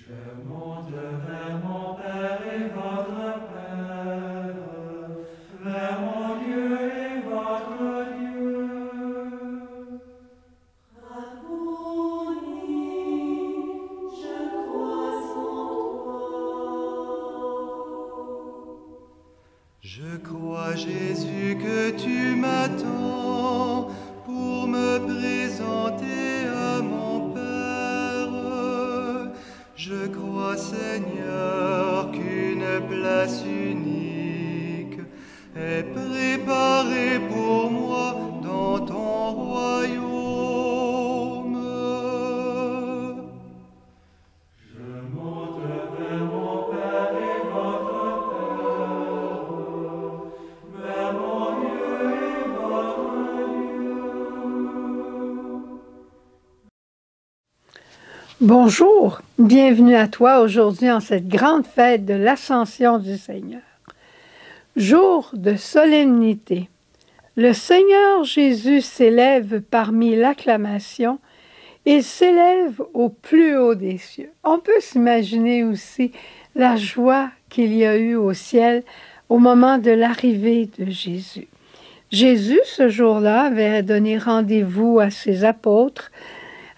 Je monte vers mon Père et votre Père, vers mon Dieu et votre Dieu. Rabboni, je crois en toi. Je crois, Jésus, que tu m'attends pour me présenter à mon Père. Je crois, Seigneur, qu'une place unique est préparée pour moi dans ton royaume. Je monte vers mon Père et votre Père, vers mon Dieu et votre Dieu. Bonjour, bienvenue à toi aujourd'hui en cette grande fête de l'Ascension du Seigneur. Jour de solennité. Le Seigneur Jésus s'élève parmi l'acclamation, il s'élève au plus haut des cieux. On peut s'imaginer aussi la joie qu'il y a eu au ciel au moment de l'arrivée de Jésus. Jésus, ce jour-là, avait donné rendez-vous à ses apôtres,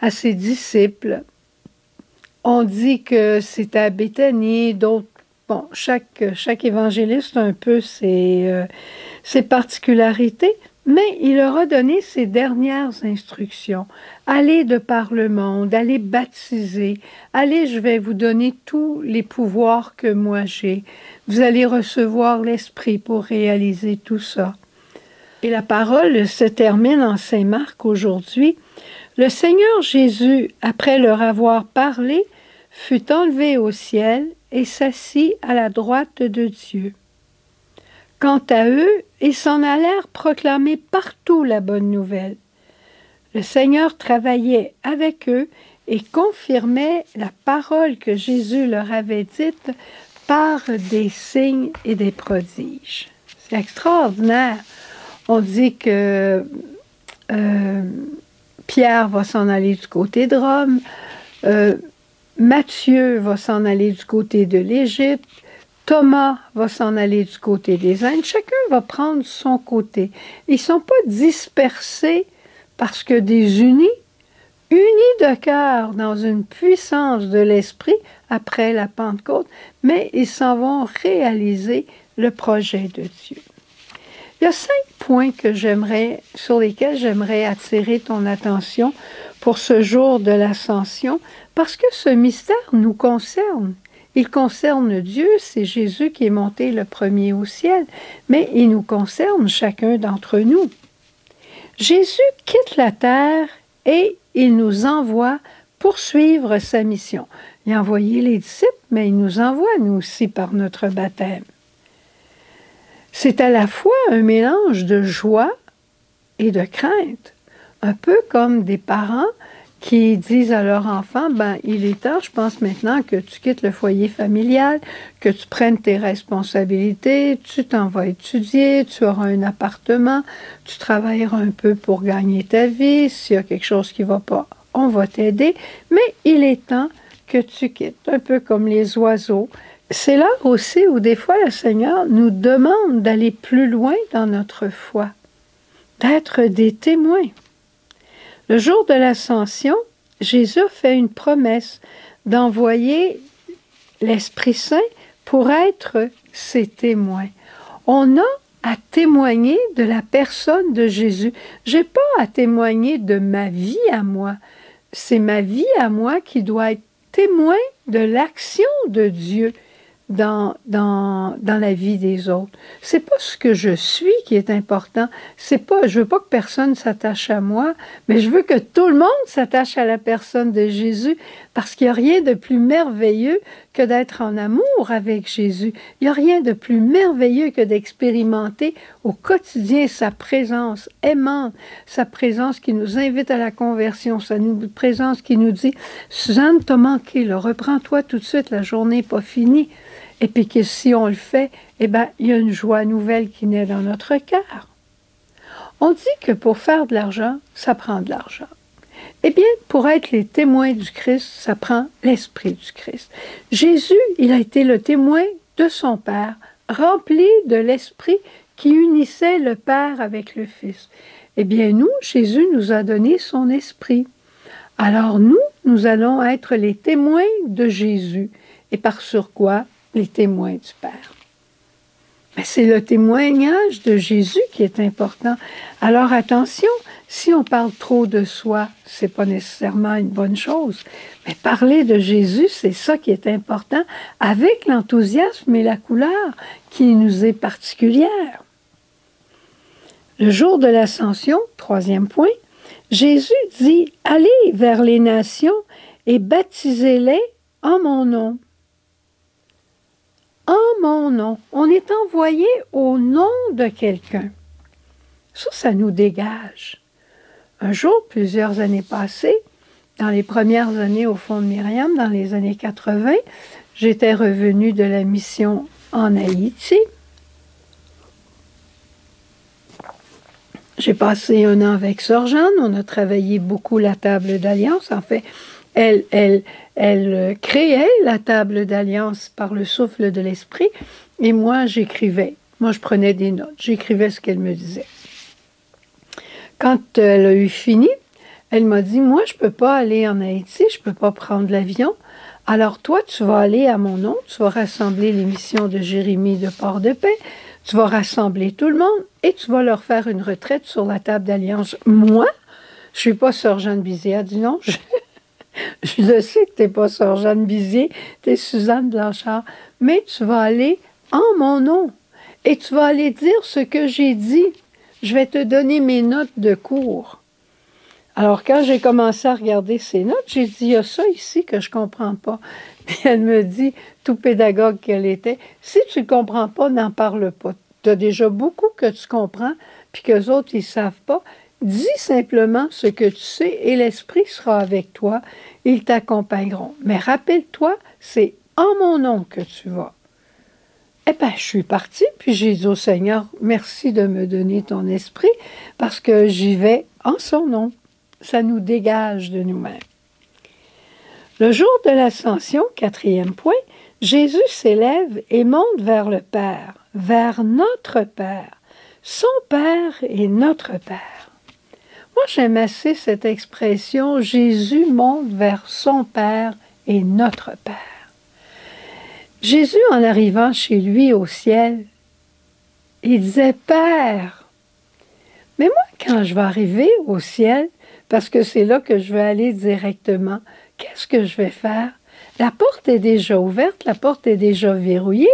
à ses disciples. On dit que c'était à Béthanie, d'autres, bon, chaque évangéliste a un peu ses particularités, mais il leur a donné ses dernières instructions. Allez de par le monde, allez baptiser, allez, je vais vous donner tous les pouvoirs que moi j'ai. Vous allez recevoir l'Esprit pour réaliser tout ça. Et la parole se termine en Saint Marc aujourd'hui. Le Seigneur Jésus, après leur avoir parlé, fut enlevé au ciel et s'assit à la droite de Dieu. Quant à eux, ils s'en allèrent proclamer partout la bonne nouvelle. Le Seigneur travaillait avec eux et confirmait la parole que Jésus leur avait dite par des signes et des prodiges. C'est extraordinaire. On dit que Pierre va s'en aller du côté de Rome, Matthieu va s'en aller du côté de l'Égypte, Thomas va s'en aller du côté des Indes. Chacun va prendre son côté. Ils ne sont pas dispersés parce que des unis de cœur dans une puissance de l'esprit après la Pentecôte, mais ils s'en vont réaliser le projet de Dieu. Il y a 5 points sur lesquels j'aimerais attirer ton attention pour ce jour de l'Ascension, parce que ce mystère nous concerne. Il concerne Dieu, c'est Jésus qui est monté le premier au ciel, mais il nous concerne chacun d'entre nous. Jésus quitte la terre et il nous envoie poursuivre sa mission. Il a envoyé les disciples, mais il nous envoie nous aussi par notre baptême. C'est à la fois un mélange de joie et de crainte, un peu comme des parents qui disent à leur enfant, ben, il est temps, je pense maintenant que tu quittes le foyer familial, que tu prennes tes responsabilités, tu t'en vas étudier, tu auras un appartement, tu travailleras un peu pour gagner ta vie, s'il y a quelque chose qui ne va pas, on va t'aider, mais il est temps que tu quittes, un peu comme les oiseaux. C'est là aussi où des fois le Seigneur nous demande d'aller plus loin dans notre foi, d'être des témoins. Le jour de l'Ascension, Jésus fait une promesse d'envoyer l'Esprit Saint pour être ses témoins. On a à témoigner de la personne de Jésus. Je n'ai pas à témoigner de ma vie à moi. C'est ma vie à moi qui doit être témoin de l'action de Dieu dans la vie des autres. C'est pas ce que je suis qui est important. Je veux pas que personne s'attache à moi, mais je veux que tout le monde s'attache à la personne de Jésus, parce qu'il n'y a rien de plus merveilleux que d'être en amour avec Jésus. Il n'y a rien de plus merveilleux que d'expérimenter au quotidien sa présence aimante, sa présence qui nous invite à la conversion, sa présence qui nous dit « Suzanne, t'as manqué, là, reprends-toi tout de suite, la journée n'est pas finie ». Et puis que si on le fait, eh bien, il y a une joie nouvelle qui naît dans notre cœur. On dit que pour faire de l'argent, ça prend de l'argent. Eh bien, pour être les témoins du Christ, ça prend l'Esprit du Christ. Jésus, il a été le témoin de son Père, rempli de l'Esprit qui unissait le Père avec le Fils. Eh bien, nous, Jésus nous a donné son Esprit. Alors nous allons être les témoins de Jésus. Et par sur quoi? Les témoins du Père. Mais c'est le témoignage de Jésus qui est important. Alors attention, si on parle trop de soi, c'est pas nécessairement une bonne chose. Mais parler de Jésus, c'est ça qui est important, avec l'enthousiasme et la couleur qui nous est particulière. Le jour de l'Ascension, 3e point, Jésus dit « Allez vers les nations et baptisez-les en mon nom. » En mon nom. On est envoyé au nom de quelqu'un. Ça nous dégage. Un jour, plusieurs années passées, dans les premières années au fond de Myriam, dans les années 80, j'étais revenue de la mission en Haïti. J'ai passé un an avec Sœur Jeanne, on a travaillé beaucoup la table d'alliance. En fait, elle créait la table d'alliance par le souffle de l'Esprit, et moi, j'écrivais. Moi, je prenais des notes, j'écrivais ce qu'elle me disait. Quand elle a eu fini, elle m'a dit, moi, je ne peux pas aller en Haïti, je ne peux pas prendre l'avion. Alors toi, tu vas aller à mon nom, tu vas rassembler les missions de Jérémie de Port-de-Paix, tu vas rassembler tout le monde et tu vas leur faire une retraite sur la table d'alliance. Moi, je ne suis pas Sœur Jeanne Bizier. Elle dit non, je le sais que tu n'es pas Sœur Jeanne Bizier, tu es Suzanne Blanchard, mais tu vas aller en mon nom et tu vas aller dire ce que j'ai dit. Je vais te donner mes notes de cours. Alors, quand j'ai commencé à regarder ces notes, j'ai dit, il y a ça ici que je ne comprends pas. Puis elle me dit, tout pédagogue qu'elle était, si tu ne comprends pas, n'en parle pas. Tu as déjà beaucoup que tu comprends, puis qu'eux autres, ils ne savent pas. Dis simplement ce que tu sais et l'Esprit sera avec toi. Ils t'accompagneront. Mais rappelle-toi, c'est en mon nom que tu vas. Eh bien, je suis partie, puis j'ai dit au Seigneur, merci de me donner ton esprit, parce que j'y vais en son nom. Ça nous dégage de nous-mêmes. Le jour de l'Ascension, 4e point, Jésus s'élève et monte vers le Père, vers notre Père. Son Père et notre Père. Moi, j'aime assez cette expression, Jésus monte vers son Père et notre Père. Jésus, en arrivant chez lui au ciel, il disait « Père ». Mais moi, quand je vais arriver au ciel, parce que c'est là que je vais aller directement, qu'est-ce que je vais faire? La porte est déjà ouverte, la porte est déjà verrouillée.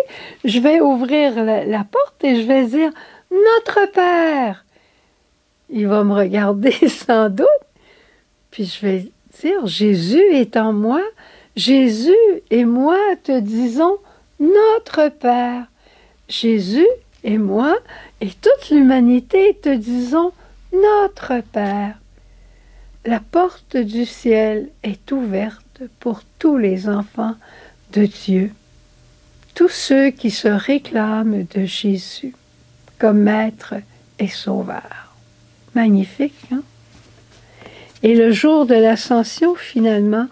Je vais ouvrir la porte et je vais dire « Notre Père ». Il va me regarder sans doute, puis je vais dire « Jésus est en moi ». Jésus et moi te disons notre Père. Jésus et moi et toute l'humanité te disons notre Père. La porte du ciel est ouverte pour tous les enfants de Dieu, tous ceux qui se réclament de Jésus comme Maître et Sauveur. Magnifique, hein? Et le jour de l'Ascension, finalement,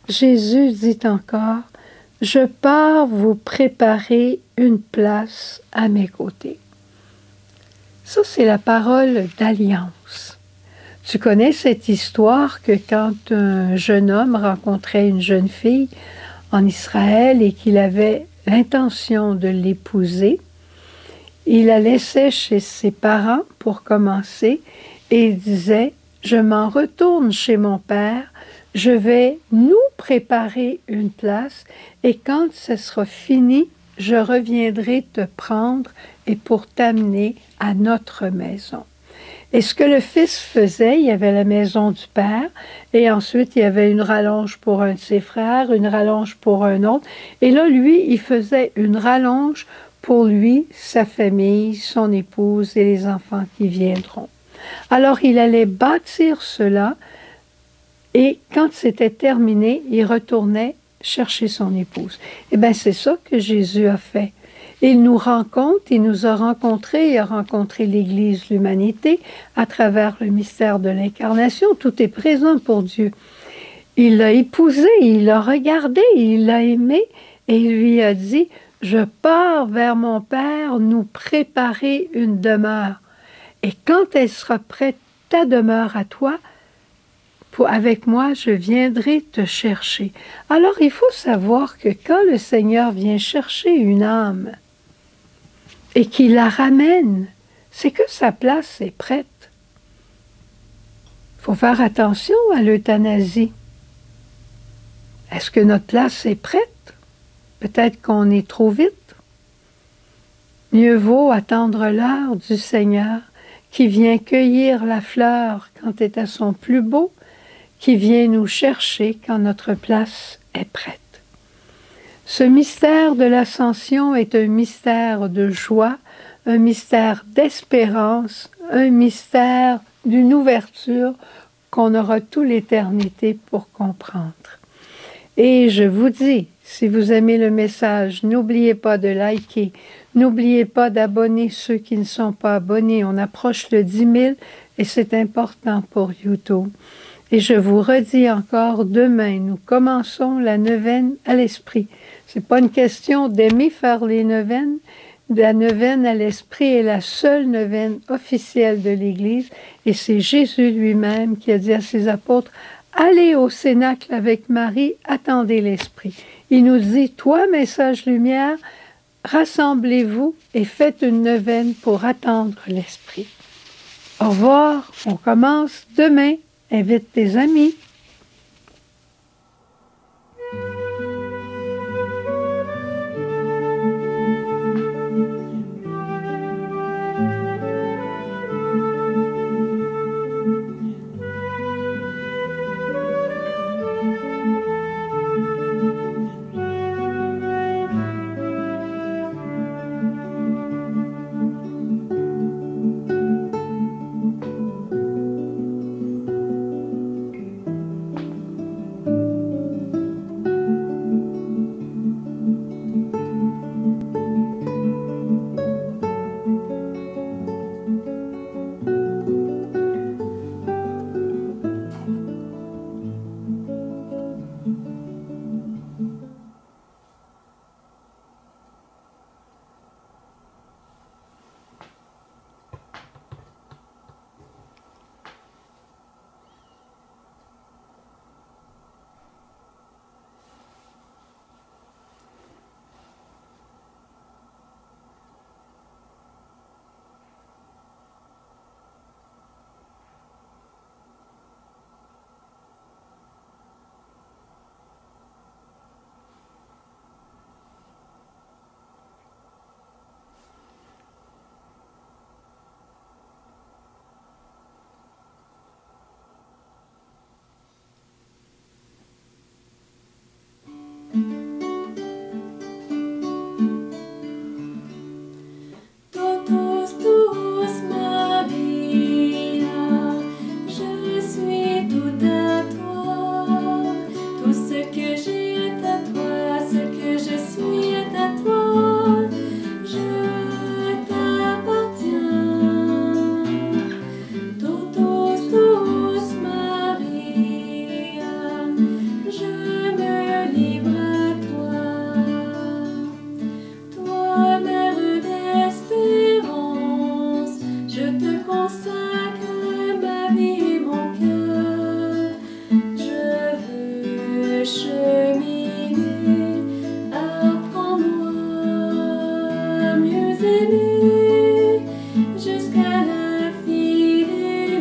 Jésus dit encore, « Je pars vous préparer une place à mes côtés. » Ça, c'est la parole d'alliance. Tu connais cette histoire que quand un jeune homme rencontrait une jeune fille en Israël et qu'il avait l'intention de l'épouser, il la laissait chez ses parents pour commencer et il disait, « Je m'en retourne chez mon père, je vais nous préparer une place et quand ce sera fini, je reviendrai te prendre et pour t'amener à notre maison. » Et ce que le fils faisait, il y avait la maison du père et ensuite il y avait une rallonge pour un de ses frères, une rallonge pour un autre. Et là, lui, il faisait une rallonge pour lui, sa famille, son épouse et les enfants qui viendront. Alors il allait bâtir cela et quand c'était terminé, il retournait chercher son épouse. Eh bien, c'est ça que Jésus a fait. Il nous rencontre, il nous a rencontrés, il a rencontré l'Église, l'humanité, à travers le mystère de l'incarnation. Tout est présent pour Dieu. Il l'a épousé, il l'a regardé, il l'a aimé, et il lui a dit, « Je pars vers mon Père nous préparer une demeure. Et quand elle sera prête, ta demeure à toi, avec moi, je viendrai te chercher. » Alors, il faut savoir que quand le Seigneur vient chercher une âme et qu'il la ramène, c'est que sa place est prête. Il faut faire attention à l'euthanasie. Est-ce que notre place est prête? Peut-être qu'on est trop vite. Mieux vaut attendre l'heure du Seigneur qui vient cueillir la fleur quand elle est à son plus beau, qui vient nous chercher quand notre place est prête. Ce mystère de l'ascension est un mystère de joie, un mystère d'espérance, un mystère d'une ouverture qu'on aura toute l'éternité pour comprendre. Et je vous dis, si vous aimez le message, n'oubliez pas de liker, n'oubliez pas d'abonner ceux qui ne sont pas abonnés. On approche le 10 000 et c'est important pour YouTube. Et je vous redis encore, demain, nous commençons la neuvaine à l'esprit. Ce n'est pas une question d'aimer faire les neuvaines. La neuvaine à l'esprit est la seule neuvaine officielle de l'Église. Et c'est Jésus lui-même qui a dit à ses apôtres, « Allez au cénacle avec Marie, attendez l'esprit. » Il nous dit, « Toi, message lumière, rassemblez-vous et faites une neuvaine pour attendre l'esprit. » Au revoir, on commence demain. Invite tes amis. Totus tuus, Maria, je suis tout à toi. Tout ce que j'ai est à toi, ce que je suis est à toi. Je t'appartiens. Totus tuus, Maria, je me livre à toi. Toi, mère d'espérance, je te consacre ma vie et mon cœur. Je veux cheminer, apprends-moi à mieux aimer jusqu'à la fidélité.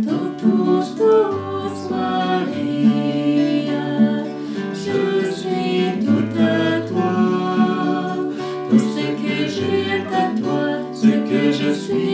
Totus tuus, Maria, je suis tout à toi. Tout ce que j'ai est à toi, ce que je suis